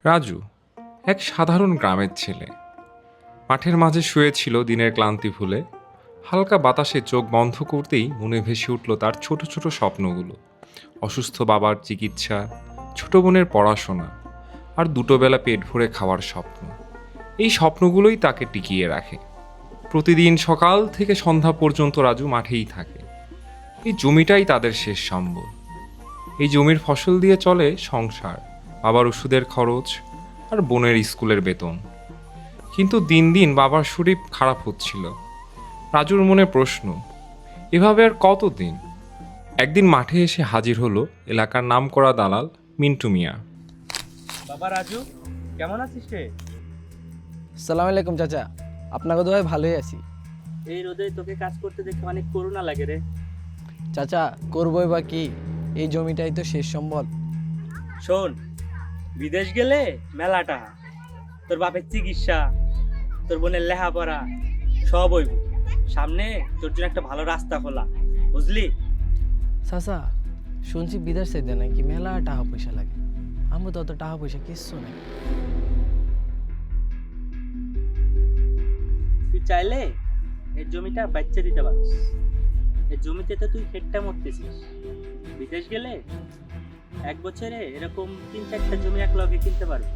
রাজু এক সাধারণ গ্রামের ছেলে। মাঠের মাঝে শুয়েছিল দিনের ক্লান্তি ভুলে। হালকা বাতাসে চোখ বন্ধ করতেই মনে ভেসে উঠল তার ছোট ছোট স্বপ্নগুলো। অসুস্থ বাবার চিকিৎসা, ছোট বোনের পড়াশোনা, আর দুটো বেলা পেট ভরে খাওয়ার স্বপ্ন। এই স্বপ্নগুলোই তাকে টিকিয়ে রাখে। প্রতিদিন সকাল থেকে সন্ধ্যা পর্যন্ত রাজু মাঠেই থাকে। এই জমিটাই তাদের শেষ সম্বল। এই জমির ফসল দিয়ে চলে সংসার, বাবার ওষুধের খরচ আর বোনের স্কুলের বেতন। কিন্তু দিন দিন বাবার শরীর খারাপ হচ্ছিল। রাজুর মনে প্রশ্ন, এভাবে আর কতদিন? একদিন মাঠে এসে হাজির হলো এলাকার নামকরা দালাল মিন্টু মিয়া। বাবা রাজু, কেমন আছিস রে? সালাম আলাইকুম চাচা, আপনাকে তো ভাই ভালোই আছি। এই রোদে তোকে কাজ করতে দেখে অনেক করুণা লাগে রে। চাচা করবই বা কি, এই জমিটাই তো শেষ সম্বল। শোন, বিদেশ গেলে মেলাটা, তোর বাপের চিকিৎসা, তোর বোনের লেখাপড়া সব হইব। সামনে তোর জন্য একটা ভালো রাস্তা খোলা, বুঝলি? চাচা শুনছি বিদেশ চাইতে নাকি মেলা টাকা পয়সা লাগে। আমি তো অত টাকা পয়সা কিচ্ছু নেই। তুই চাইলে এই জমিটা বাচ্চা দিতে পারিস। এই জমিতে তো তুই খেটটা মরতেছিস। বিদেশ গেলে এক বছরে এরকম 3-4টা জমি এক লগে কিনতে পারবি।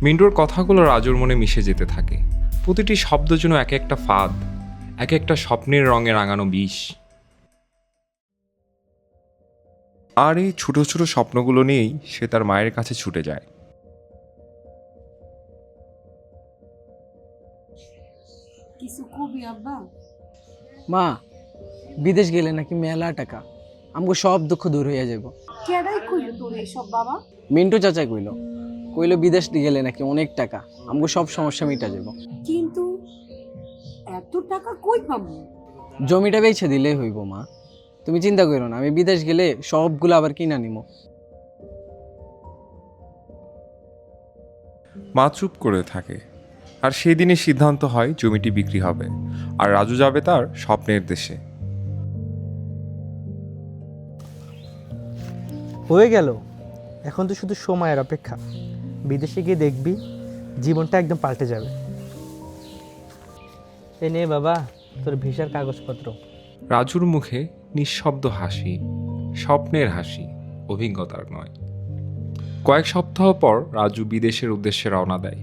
মিন্টুর কথাগুলো রাজুর মনে মিশে যেতে থাকে। প্রতিটি শব্দ যেন এক একটা ফাঁদ, এক একটা স্বপ্নের রঙে রাঙানো বিষ। আর এই ছোট ছোট স্বপ্নগুলো নিয়েই সে তার মায়ের কাছে ছুটে যায়। কিছু কবি আব্বা? মা, বিদেশ গেলে নাকি মেলা টাকা, আমাকে সব দুঃখ দূর হইয়া যাব। কেডাই কইল তোর এইসব বাবা? মিন্টু চাচা কইলো বিদেশ গেলে নাকি অনেক টাকা, আমাকে সব সমস্যা মিটা যাব। কিন্তু এত টাকা কই পাবো? জমিটা বেচে দিলেই হইব মা, তুমি চিন্তা করো না, আমি বিদেশ গেলে সবগুলো আবার কিনা নিমো। মা চুপ করে থাকে। আর সেই দিনই সিদ্ধান্ত হয় জমিটি বিক্রি হবে, আর রাজু যাবে তার স্বপ্নের দেশে। হয়ে গেল, এখন তো শুধু সময়ের অপেক্ষা। বিদেশে গিয়ে দেখবি জীবনটা একদম পাল্টে যাবে। এ নে বাবা তোর ভিসার কাগজপত্র। রাজুর মুখে নিঃশব্দ হাসি, স্বপ্নের হাসি, অভিজ্ঞতার নয়। কয়েক সপ্তাহ পর রাজু বিদেশের উদ্দেশ্যে রওনা দেয়।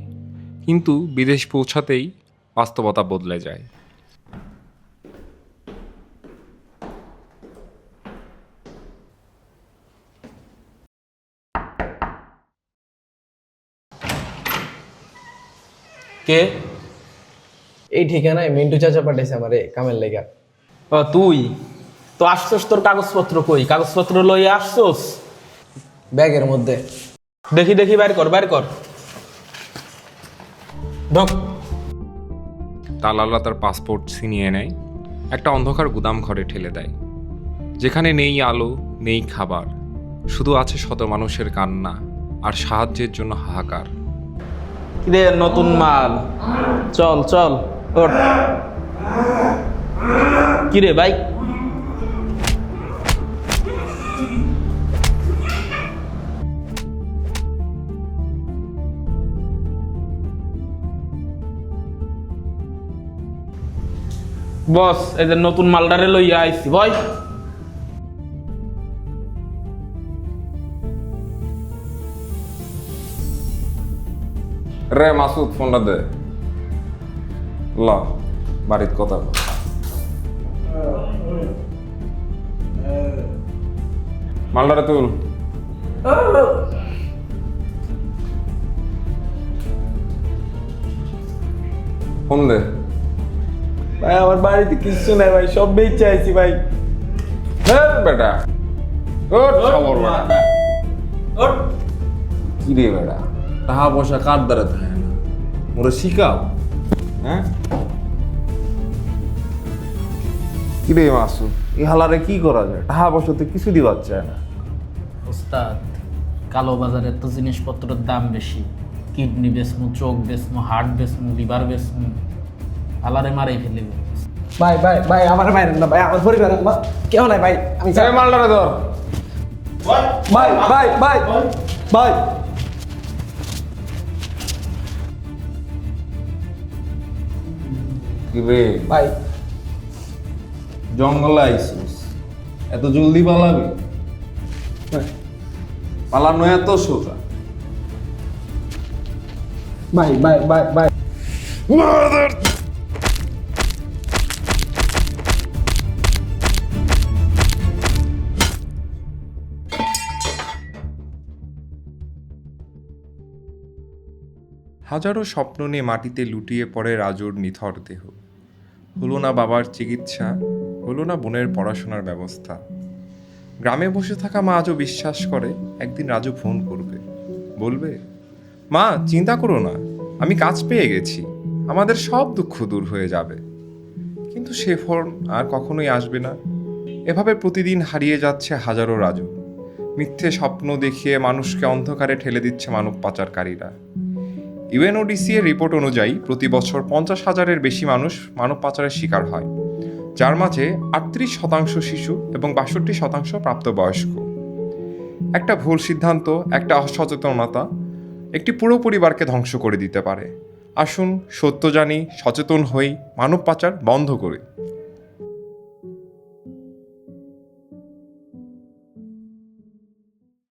কিন্তু বিদেশ পৌঁছাতেই বাস্তবতা বদলে যায়। কে? এই ঠিকানায় মিন্টু চাচা পাঠাইছে আমারে কামের লেগা। ও তুই তো আসছস, তোর কাগজপত্র কই? কাগজপত্র লইয়া আসছস? ব্যাগের মধ্যে। দেখি দেখি, বাইর কর বাইর কর। ঢোক। দালালরা তার পাসপোর্ট ছিনিয়ে নেয়, একটা অন্ধকার গুদাম ঘরে ঠেলে দেয়, যেখানে নেই আলো, নেই খাবার, শুধু আছে শত মানুষের কান্না আর সাহায্যের জন্য হাহাকার। কিরে নতুন মাল, চল চল ওঠ। কিরে ভাই? বস, এই যে নতুন মালদারে লইয়া আইছি ভাই। রে মাসুদ, ফোনটা দে। ল বাড়ির কথা। মালদারে তুল। ফোন দে। ভাই আমার বাড়িতে কিছু নাই ভাই, সব বেচে আইছি ভাই। হ্যাঁ বেটা, ওঠ খবর বেটা। কি রে বেটা, টাকা পয়সা কার দ্বারা থাকে না, মোরে শিখাও। হ্যাঁ কি রে মাসুদ, এই হালারে কি করা যায়? টাকা পয়সা তো কিছু দিবার চায় না। ওস্তাদ, কালো বাজারে তো জিনিসপত্রের দাম বেশি। কিডনি বেচমু, চোখ বেচমু, হার্ট বেচমু, লিভার বেচমু, আলারে মারাই ফেলবে। ভাই ভাই ভাই আমার মাইরেন না ভাই, আমার পরিবার কেউ নাই ভাই। আমি মালটারে ধর। ভাই ভাই ভাই ভাই কি রে ভাই জঙ্গলে আইছিস এত জলদি পালাবি পালানো এত সোজা ভাই ভাই ভাই ভাই হাজারো স্বপ্ন নিয়ে মাটিতে লুটিয়ে পড়ে রাজুর নিথর দেহ। হলো না বাবার চিকিৎসা, হলো না বোনের পড়াশোনার ব্যবস্থা। গ্রামে বসে থাকা মা আজও বিশ্বাস করে একদিন রাজু ফোন করবে, বলবে, মা চিন্তা করো না, আমি কাজ পেয়ে গেছি, আমাদের সব দুঃখ দূর হয়ে যাবে। কিন্তু সে ফোন আর কখনোই আসবে না। এভাবে প্রতিদিন হারিয়ে যাচ্ছে হাজারো রাজু। মিথ্যে স্বপ্ন দেখিয়ে মানুষকে অন্ধকারে ঠেলে দিচ্ছে মানব পাচারকারীরা। ইউএনওডিসি এর রিপোর্ট অনুযায়ী প্রতি বছর 50,000-এর বেশি মানুষ মানব পাচারের শিকার হয়, যার মাঝে 38% শিশু এবং 62% প্রাপ্তবয়স্ক। একটা ভুল সিদ্ধান্ত, একটা অসচেতনতা একটি পুরো পরিবারকে ধ্বংস করে দিতে পারে। আসুন সত্য জানি, সচেতন হই, মানব পাচার বন্ধ করি।